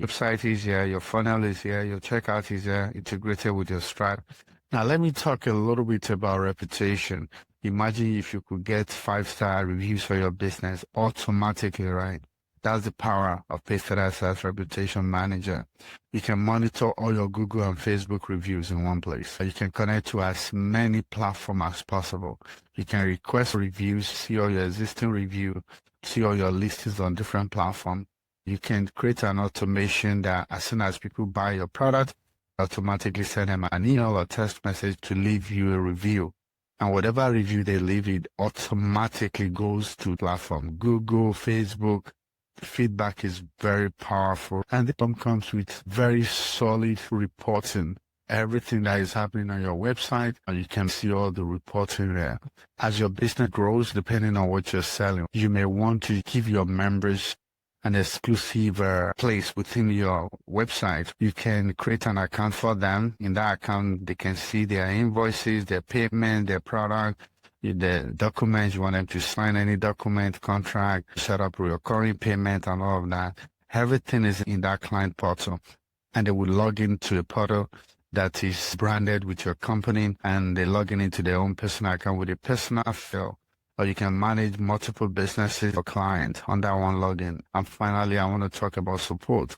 Website is here, your funnel is here, your checkout is here, integrated with your Stripe. Now, let me talk a little bit about reputation. Imagine if you could get 5-star reviews for your business automatically, right? That's the power of Pacetas SaaS Reputation Manager. You can monitor all your Google and Facebook reviews in one place. You can connect to as many platforms as possible. You can request reviews, see all your existing reviews, see all your listings on different platforms. You can create an automation that as soon as people buy your product, automatically send them an email or text message to leave you a review. And whatever review they leave, it automatically goes to platform, Google, Facebook. The feedback is very powerful. And the platform comes with very solid reporting. Everything that is happening on your website, and you can see all the reporting there. As your business grows, depending on what you're selling, you may want to give your members an exclusive place within your website. You can create an account for them. In that account, they can see their invoices, their payment, their product, the documents. You want them to sign any document, contract, set up recurring payment and all of that. Everything is in that client portal. And they will log into a portal that is branded with your company, and they log into their own personal account with a personal feel. Or you can manage multiple businesses or clients under one login. And finally, I want to talk about support.